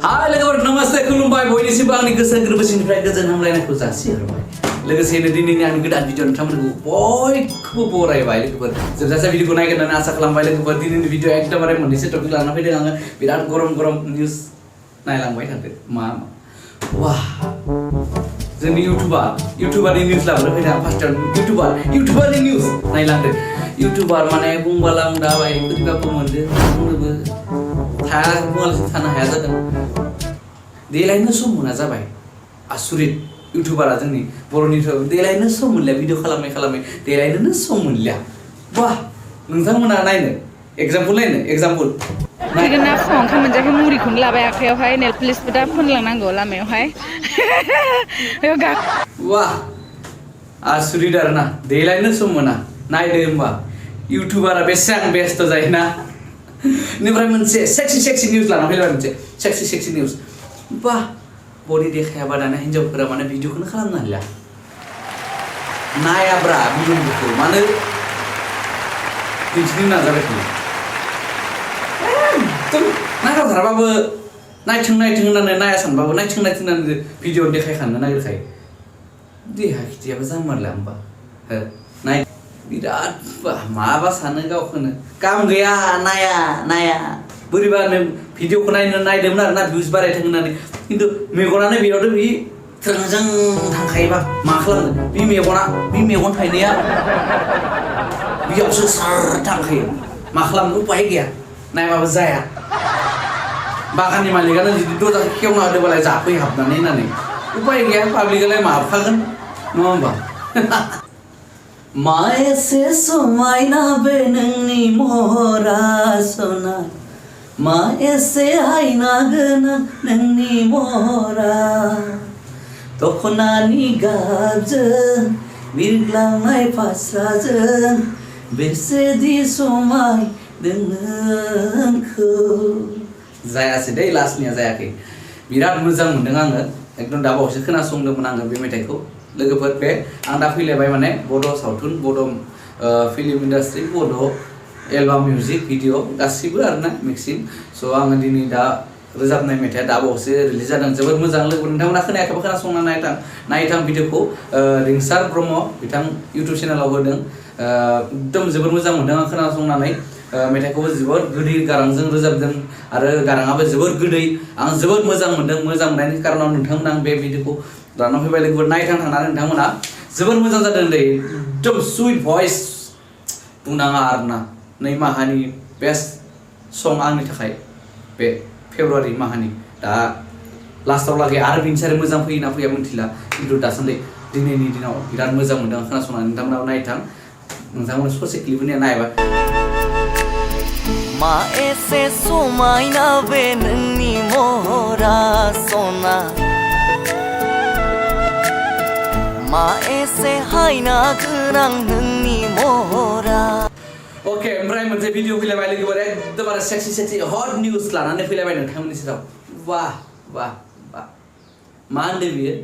Hai logoफोर नमस्ते खुलुमबाय बयनिसिमबो आंनि गोसो गोरबोसिनिफ्राय गोजोन हामलायनायखौ जासिहरबाय लोगोसेनो दिनैनि आंनि गोदान भिडिअ नोंथांमोनखौ बयखौबो बरायबाय लोगोफोर जोबजासे भिडिअखौ नायगोन होननानै आसा खालामबाय लोगोफोर दिनैनि भिडिअ एकदमबारे मोननैसो टपिक लाना फैदों आङो बिराद गरम निउस नायलांबाय थादो मा वाह जोंनि इउटुबारनि निउस लाबोनो फैदों फार्स्टआव इउटुबारनि निउस नायलांदो इउटुबार माने बुंबाला आं दा बाय बोरैबाबो मोनदो बुंनोबो बुङालासिनो थानो हाया जादों देलायनो सम मोना जाबाय आसुरित इउटुबारा जोंनि बर'नि देलायनो सम मोनलिया भिडिअ खालामै देलायनोनो सम मोनलिया वाह नोंथांमोना नायनो एग्जाम्पल फैगोन ना फुङाव ओंखाम मोनजायाखै मुरिखौनो लाबाय आखायावहाय नेल पलिसबो दा फोनलांनांगौ लामायावहाय वाह आसुरित आरोना देलायनो सम मोना नायदो होमबा इउटुबारा बेसेबां बेस्थ' जायोना निफ्राय मोनसे सेक्सि निउस लाना फैबाय मोनसे सेक्सि निउस वाह बडि देखायाबा दाना हिन्जावफोरा माने भिडिअखौनो खालामनो हालिया नायाब्रा भिडिअखौ मानो दिन्थिनो नाजाबाय थायो एकदम नायथारबाबो नायथों होननानै नाया सानबाबो नायथों होननानै भिडिअ देखायखानो नागिरखायो देहा खिथियाबो जामारला होमबा नाय बिराद माबा सानो गावखौनो काम गैया नाया बोरैबा नों भिडिअखौ नायदोंमोन आरोना भिउस बारायथों होननानै खिन्थु मेगनानो बेयावथ' बि थोंजों थांखायोबा मा खालामनो बे मेगन थायनाया बेयावसो सार थांखायो मा खालामनो उपाय गैया नायबाबो जाया बागाननि मालिकानो जुदि दरजा खेवना होदोंबालाय जाफै हाबनानै होननानै उपाय गैया पाब्लिकआलाय माबाखागोन नङा होमबा मा एसे समायना बे नोंनि महरा सना मा एसे आयना गोनां नोंनि महरा दखनानि गाबजों बिरग्लांनाय फास्राजों बेसेदि समायदों नोंखौ जायासै दै लास्टनिया जायाखै बिराद मोजां मोनदों आङो एकदम दा बावैसो खोनासंदोंमोन आङो बे मेथाइखौ लोगोफोर बे आं दा फैलायबाय माने बड' सावथुन बड' फिल्म इन्डास्ट्रि बड' एलबाम मिउजिक भिडिअ गासिबो आरोना मिक्सिं स' आङो दिनै दा रोजाबनाय मेथाइया दा बावैसो रिलिज जादों जोबोद मोजां लोगो नोंथांमोना खोनायाखैबा खोनासंना नायथां भिडिअखौ रिंसार ब्रह्म बिथां इउटुब चेनेलाव होदों एकदम जोबोद मोजां मोनदों आं खोनासंनानै मेथाइखौबो जोबोद गोदै गारांजों रोजाबदों आरो गाराङाबो जोबोद गोदै आं जोबोद मोजां मोनदों मोजां मोननायनि कारनाव नोंथांमोना आं बे भिडिअखौ लाना फैबाय लोगोफोर नायथांनानै नोंथांमोना जोबोद मोजां जादों दै एकदम सुइट भइस बुंनाङा आरोना 2 माहानि बेस्ट सं आंनि थाखाय बे फेब्रुवारि माहानि दा लास्टाव लागै आरो बिनिसाय मोजां फैयोना फैया मिथिला खिन्थु दासान्दि दिनैनि दिनाव बिराद मोजां मोनदों खोनासंनानै नोंथांमोनाबो नायथां नोंथांमोना ससे क्लिपनि नायबा मा एसे समायना बे नोंनि महरा सना मा एसे हायना गोनां नोंनि महरा ओके ओमफ्राय मोनसे भिडिअ फैलायबाय लोगोफोर एकदमबारे सेक्सि हट निउस लानानै फैलायबाय नोंथांमोननि सेराव वाह मा होनदों बियो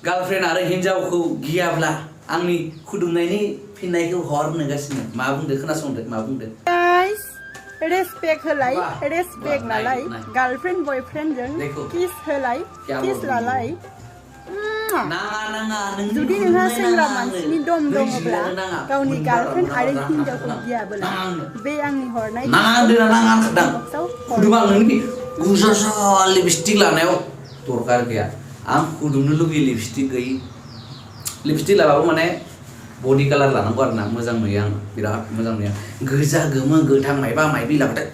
गार्लफ्रेन्ड आरो हिन्जावखौ गियाब्ला आंनि खुदुमनायनि फिननायखौ हर होनगासिनो मा बुंदो खोनासंदो मा बुंदो रेसपेक्ट होलाय रेसपेक्ट नालाय गार्लफ्रेन्ड बयफ्रेन्डजों किस होलाय किस लालाय जुदि नोंहा सेंग्रा मानसिनि दम दङब्ला गावनि गार्लफ्रेन्ड आरो हिन्जावखौ गियाबोला बे आंनि हरनाय लिपस्टिक लानायाव दरकार गैया आं खुदुमनो लुगैयो लिपस्टिक गैयि लिपस्टिक लाबाबो माने बडि कालार लानांगौ आरोना मोजां नुयो आं बिराद मोजां नुयो गोजा गोमो गोथां मायबा लाबाथाय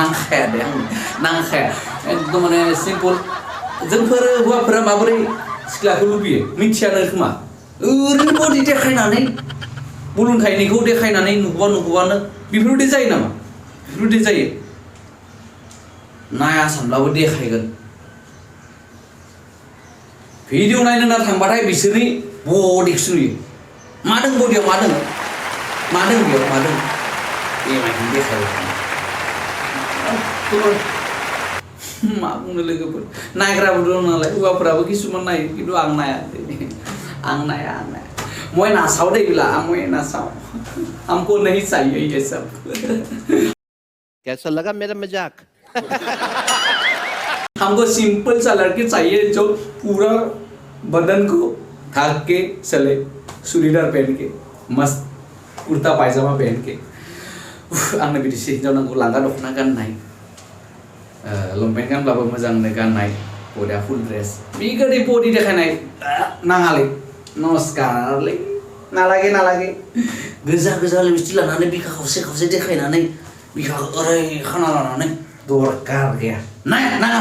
नांखाया दे आं नांखाया एकदम माने सिम्पल जोंफोर हौवाफोरा माबोरै सिख्लाखौ लुबैयो मिथियानो खोमा ओरैनो बडि देखायनानै बुलुनथायनिखौ देखायनानै नुगौबानो बेफोरबायदि जायो नामा बेफोरबायदि जायो नाया सानब्लाबो देखायगोन भिडिअ नायनो ना थांबाथाय बिसोरनि बडिखौसो नुयो मा दं बडियाव मा दं बेयाव एमाइखौनो देखायबाय मा बुंनो लोगोफोर नायग्राबो दं नालाय हौवाफोराबो किसुमान नायो खिन्थु आं नाया मैं नासाव दे बिला मैं नासाव हमको नहीं चाहिए ये सब कैसा लगा मेरा मजाक? हमको सिंपल सा लड़की चाहिए जो पूरा बदन को ढक के चले, चूड़ीदार पहन के, मस्त कुर्ता पायजामा पहन के। आंनो बिदिसो हिनजाव नांगौ, लांगा दख'ना गाननाय, लंपेन्ट गानब्लाबो मोजांनो गाननाय, बरिया फुल ड्रेस। बिगोदै बडि देखायनाय नाङालै, नमस्कारलै, नालागे। गोजा लिपस्टिक लानानै बिखा खावसे देखायनानै बिखाखौ ओरै खाना लानानै दरकार गैया। नाङा।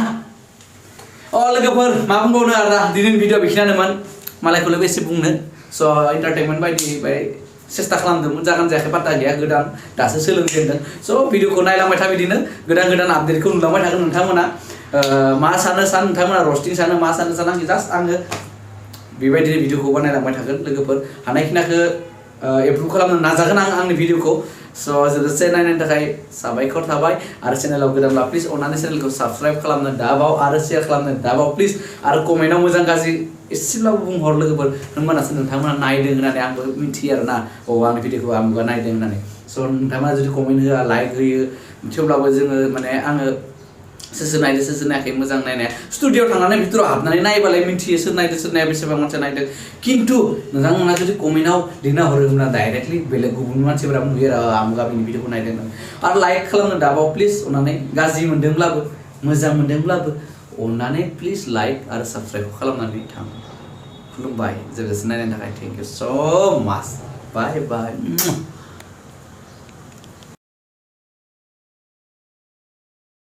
लोगोफोर मा बुंबावनो आरोना, दिनैनि भिडिअ बेखिनियानोमोन, मालायखौल' बेसे बुंनो। स' एन्टारटेनमेन्ट बायदि सेस्था खालामदोंमोन, जागोन जायाखै पात्ता गैया, गोदान दासो सोलोंजेनदों। स' भिडिअखौ नायलांबाय था, बिदिनो गोदान आपडेटखौ नुलांबाय थागोन नोंथांमोना। मा सानो नोंथांमोना रस्टिं सानो, मा सानो आं जास्ट आङो बेबायदिनो भिडिअखौ बानायलांबाय थागोन लोगोफोर। हानायखिनिखौ एप्रुभ खालामनो नाजागोन आंनि भिडिअखौ। स' जोबोदसे नायनायनि थाखाय साबायखर थाबाय। आरो चेनेलाव गोदानब्ला प्लिज अननानै चेनेलखौ साबस्क्राइब खालामनो दाबाव आरो शेयार खालामनो दाबाव प्लिज। आरो कमेन्टआव मोजां गाज्रि एसेब्लाबो बुंहर लोगोफोर, होनबानासो नोंथांमोना नायदों होननानै आंबो मिथियो आरोना, आंनि भिडिअखौ आमुगा नायदों होननानै। स' नोंथांमोना जुदि कमेन्ट होआ, लाइक होयो, थेवब्लाबो जोङो माने आङो सोर नायदों सोर नायाखै मोजां नायनाया स्टुडिअ'आव थांनानै भितराव हाबनानै नायबालाय मिथियो सोर नायदों सोर नाया, बेसेबां मानसिया नायदों। खिन्थु नोंथांमोना जुदि कमेन्टआव लिरना हरो होमब्ला डाइरेक्टलि बेलेग गुबुन मानसिफोरा नुयो आरो आमुगा बिनि भिडिअखौ नायदों। आरो लाइक खालामनो दाबाव प्लिज अननानै, गाज्रि मोन्दोंब्लाबो मोजां मोन्दोंब्लाबो अननानै प्लिज लाइक आरो साबस्क्राइब खालामनानै थां। खुलुमबाय, जोबोद नायनायनि थाखाय थेंक इउ स' माच, बाय।